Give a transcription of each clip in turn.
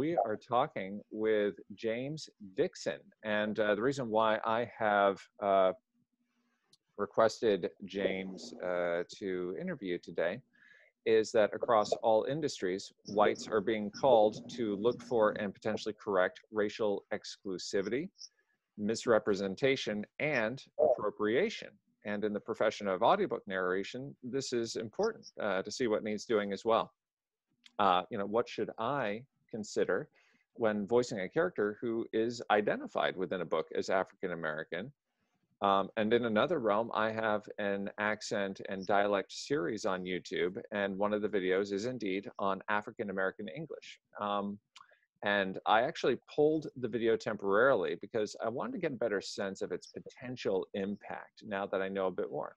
We are talking with James Dixon. And the reason why I have requested James to interview today is that across all industries, whites are being called to look for and potentially correct racial exclusivity, misrepresentation, and appropriation. And in the profession of audiobook narration, this is important to see what needs doing as well. What should I consider when voicing a character who is identified within a book as African American? And in another realm, I have an accent and dialect series on YouTube, and one of the videos is indeed on African American English. And I actually pulled the video temporarily because I wanted to get a better sense of its potential impact now that I know a bit more.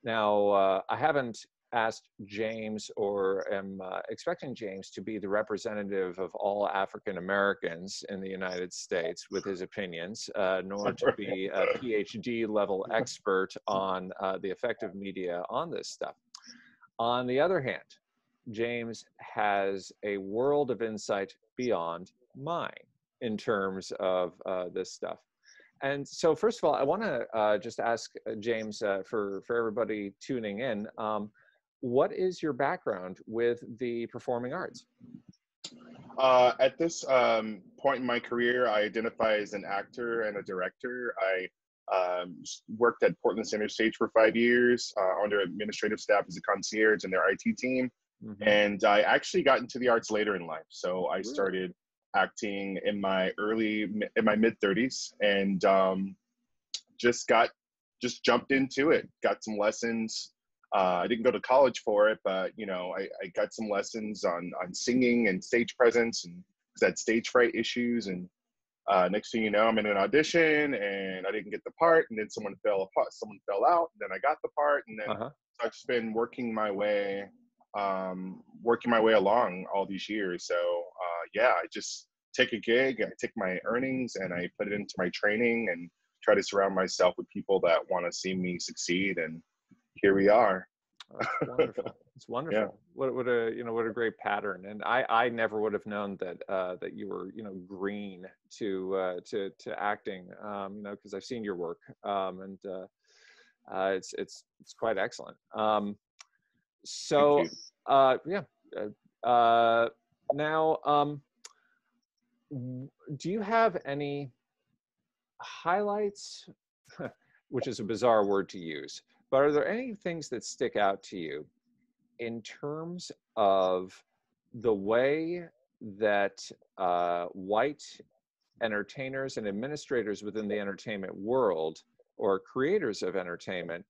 Now, I haven't asked James or am expecting James to be the representative of all African Americans in the United States with his opinions, nor to be a PhD level expert on the effect of media on this stuff. On the other hand, James has a world of insight beyond mine in terms of this stuff. And so first of all, I want to just ask James, for everybody tuning in, what is your background with the performing arts? At this point in my career, I identify as an actor and a director. I worked at Portland Center Stage for 5 years on their administrative staff as a concierge in their IT team. Mm-hmm. And I actually got into the arts later in life. So I started acting in my mid 30s and just jumped into it, got some lessons. I didn't go to college for it, but I got some lessons on singing and stage presence, and because I had stage fright issues. And next thing you know, I'm in an audition and I didn't get the part, and then someone fell out, and then I got the part, and then so I've just been working my way along all these years. So I just take a gig, I take my earnings and I put it into my training and try to surround myself with people that want to see me succeed. And here we are. That's wonderful. It's wonderful. Yeah. What a great pattern. And I never would have known that you were green to acting, because I've seen your work, and it's quite excellent. Now, do you have any highlights, which is a bizarre word to use, but are there any things that stick out to you in terms of the way that white entertainers and administrators within the entertainment world, or creators of entertainment,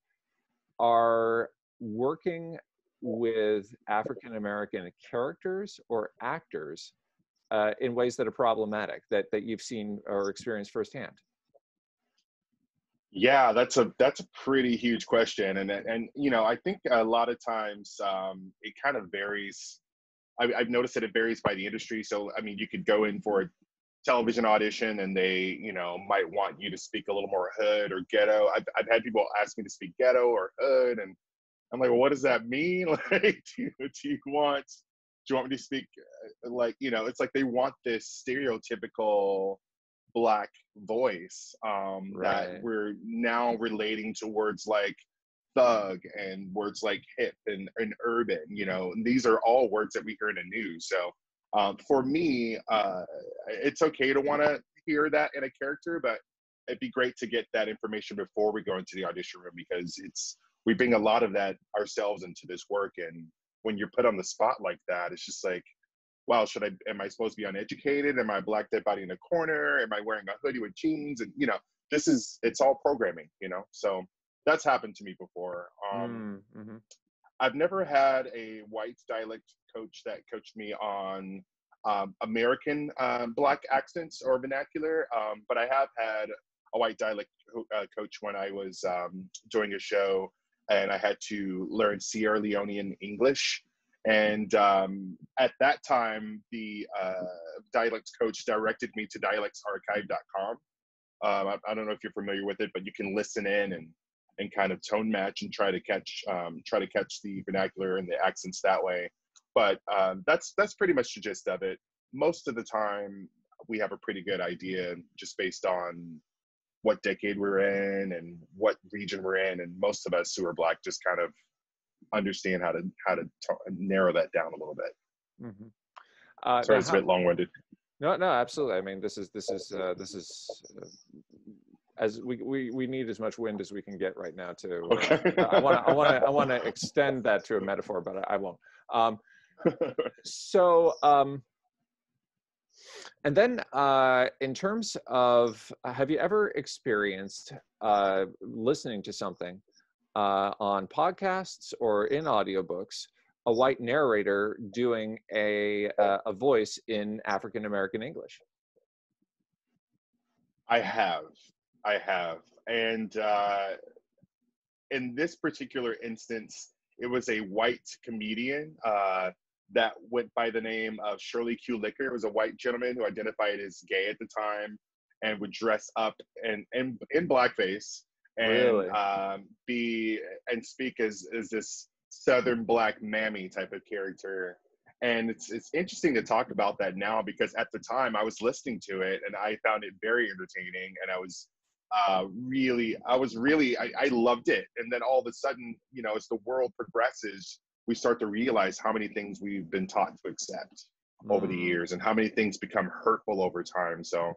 are working with African American characters or actors in ways that are problematic, that you've seen or experienced firsthand? Yeah, that's a pretty huge question, and I think a lot of times it kind of varies. I've noticed that it varies by the industry. So I mean, you could go in for a television audition and they might want you to speak a little more hood or ghetto. I've had people ask me to speak ghetto or hood, and I'm like, well, what does that mean? Like, do you want me to speak it's like they want this stereotypical Black voice that we're now relating to words like thug and words like hip and urban. And these are all words that we hear in the news. So for me, it's okay to want to hear that in a character, but it'd be great to get that information before we go into the audition room, because we bring a lot of that ourselves into this work. And when you're put on the spot like that, it's just like, wow, am I supposed to be uneducated? Am I a Black dead body in a corner? Am I wearing a hoodie with jeans? And, it's all programming, so that's happened to me before. I've never had a white dialect coach that coached me on American Black accents or vernacular, but I have had a white dialect coach when I was doing a show and I had to learn Sierra Leonean English. And at that time, the dialects coach directed me to dialectsarchive.com. I don't know if you're familiar with it, but you can listen in and kind of tone match and try to catch the vernacular and the accents that way. But that's pretty much the gist of it. most of the time we have a pretty good idea just based on what decade we're in and what region we're in, and most of us who are Black just kind of understand how to narrow that down a little bit. Mm-hmm. Sorry, it's a bit long-winded. No, absolutely. I mean, this is as we need as much wind as we can get right now. Okay. I want to extend that to a metaphor, but I won't. And then in terms of, have you ever experienced listening to something on podcasts or in audiobooks, a white narrator doing a voice in African American English? I have, and in this particular instance, it was a white comedian that went by the name of Shirley Q. Licker. It was a white gentleman who identified as gay at the time and would dress up in blackface and Really? speak as this Southern Black mammy type of character. And it's interesting to talk about that now, because at the time I was listening to it and I found it very entertaining, and I loved it. And then all of a sudden, you know, as the world progresses, we start to realize how many things we've been taught to accept over the years and how many things become hurtful over time. So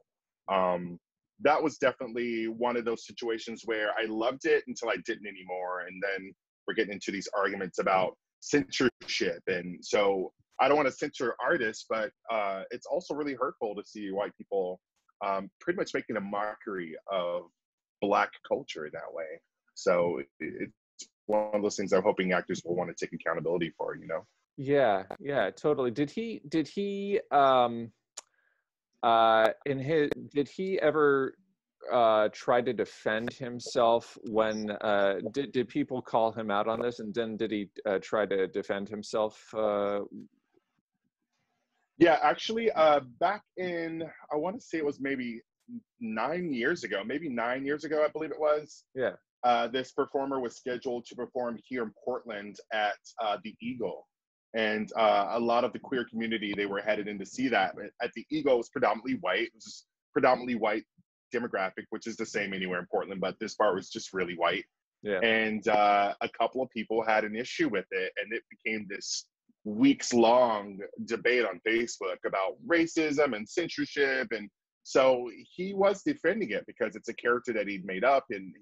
that was definitely one of those situations where I loved it until I didn't anymore. And then we're getting into these arguments about censorship. And so I don't want to censor artists, but it's also really hurtful to see white people pretty much making a mockery of Black culture in that way. So it's one of those things I'm hoping actors will want to take accountability for, you know? Yeah, totally. Did he ever try to defend himself when did people call him out on this, and then did he try to defend himself? Yeah, actually, back in, I want to say it was maybe 9 years ago, I believe it was. Yeah. This performer was scheduled to perform here in Portland at the Eagle. And a lot of the queer community, they were headed in to see that. At the Eagle, it was predominantly white. It was just predominantly white demographic, which is the same anywhere in Portland, but this part was just really white. Yeah. And a couple of people had an issue with it, and it became this weeks-long debate on Facebook about racism and censorship. And so he was defending it because it's a character that he'd made up, and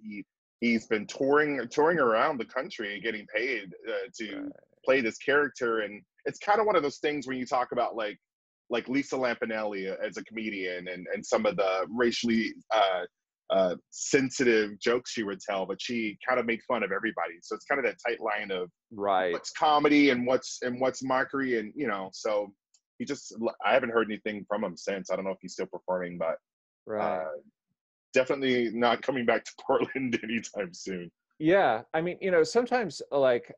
he's been touring around the country and getting paid to play this character. And it's kind of one of those things when you talk about like Lisa Lampanelli as a comedian and some of the racially sensitive jokes she would tell, but she kind of made fun of everybody. So it's kind of that tight line of what's comedy and what's mockery, and you know. So I haven't heard anything from him since. I don't know if he's still performing, but definitely not coming back to Portland anytime soon. Yeah, I mean, you know, sometimes like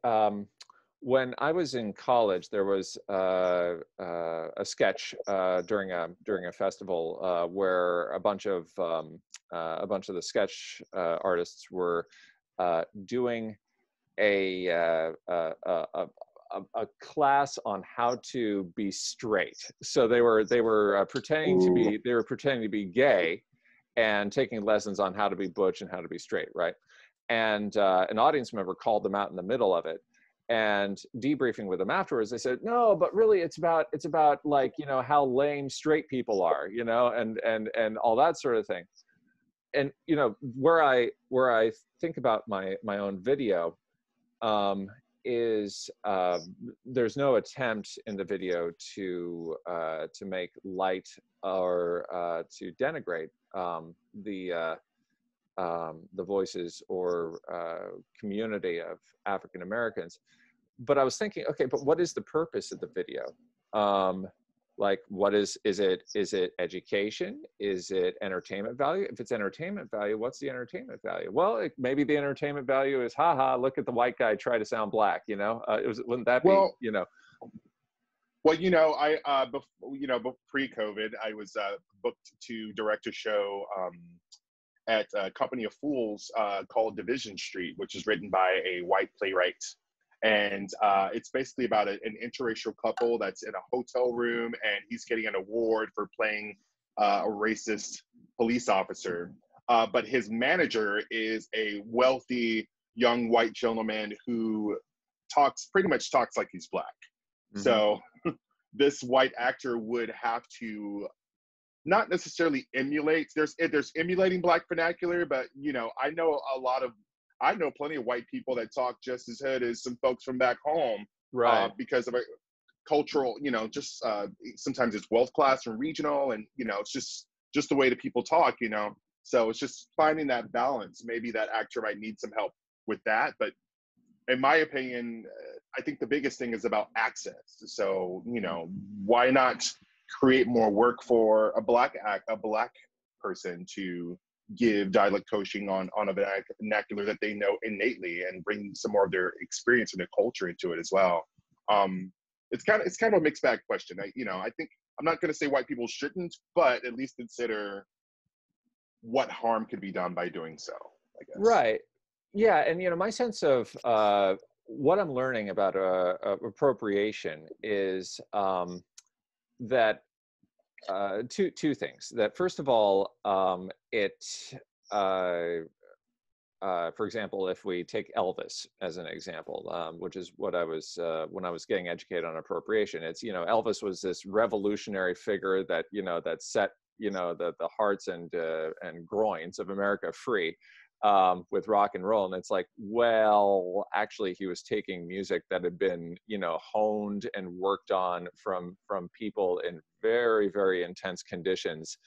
when I was in college, there was a sketch during a festival where a bunch of the sketch artists were doing a class on how to be straight. So they were pretending to be gay and taking lessons on how to be butch and how to be straight, right? And an audience member called them out in the middle of it. And debriefing with them afterwards, they said, no, but really it's about like, you know, how lame straight people are, you know, and all that sort of thing. And, you know, where I think about my own video is there's no attempt in the video to make light or to denigrate the voices or community of African Americans. But I was thinking, okay, but what is the purpose of the video? Like, what is it education? Is it entertainment value? If it's entertainment value, what's the entertainment value? Well, maybe the entertainment value is, haha, look at the white guy try to sound Black, you know? Wouldn't that be, you know? Well, you know, pre-COVID, I was booked to direct a show at a Company of Fools called Division Street, which is written by a white playwright. And it's basically about an interracial couple that's in a hotel room, and he's getting an award for playing a racist police officer. But his manager is a wealthy young white gentleman who pretty much talks like he's Black. Mm-hmm. So this white actor would have to not necessarily emulate. There's emulating Black vernacular, but I know plenty of white people that talk just as hood as some folks from back home, right? Because of a cultural, just sometimes it's wealth class and regional, and it's just the way that people talk, So it's just finding that balance. Maybe that actor might need some help with that, but in my opinion, I think the biggest thing is about access. So why not create more work for a Black person to give dialect coaching on a vernacular that they know innately, and bring some more of their experience and their culture into it as well. It's kind of a mixed bag question. I think I'm not going to say white people shouldn't, but at least consider what harm could be done by doing so, I guess. Right. Yeah. And, my sense of what I'm learning about appropriation is that two things. That first of all, for example, if we take Elvis as an example, which is what I was when I was getting educated on appropriation, it's Elvis was this revolutionary figure that that set the hearts and groins of America free with rock and roll. And it's like, well, actually, he was taking music that had been honed and worked on from people in very, very intense conditions,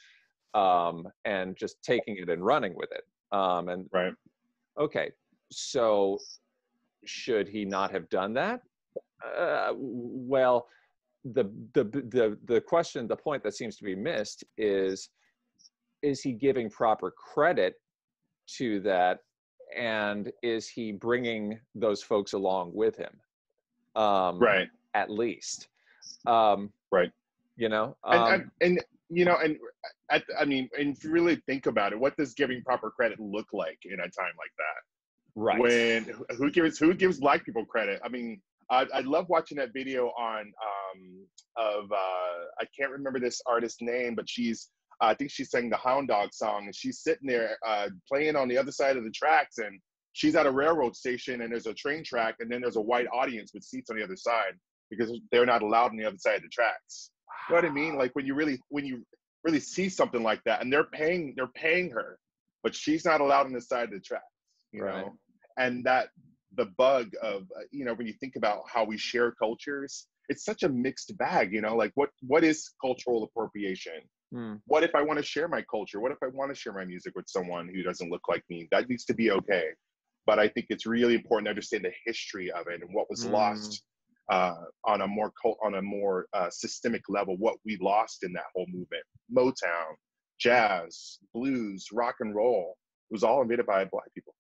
and just taking it and running with it. And right. Okay, so should he not have done that? Well, the question, the point that seems to be missed is he giving proper credit to that, and is he bringing those folks along with him? Right. At least. Right. And if you really think about it, what does giving proper credit look like in a time like that? Right. When who gives Black people credit? I mean, I love watching that video on I can't remember this artist's name, but I think she sang the Hound Dog song, and she's sitting there playing on the other side of the tracks, and she's at a railroad station, and there's a train track, and then there's a white audience with seats on the other side because they're not allowed on the other side of the tracks. You know what I mean? Like when you really see something like that, and they're paying her, but she's not allowed on the side of the tracks, right. And that the bug of when you think about how we share cultures, it's such a mixed bag. Like what is cultural appropriation? What if I want to share my culture? What if I want to share my music with someone who doesn't look like me? That needs to be okay. But I think it's really important to understand the history of it and what was lost on a more systemic level, what we lost in that whole movement. Motown, jazz, blues, rock and roll, it was all invented by Black people.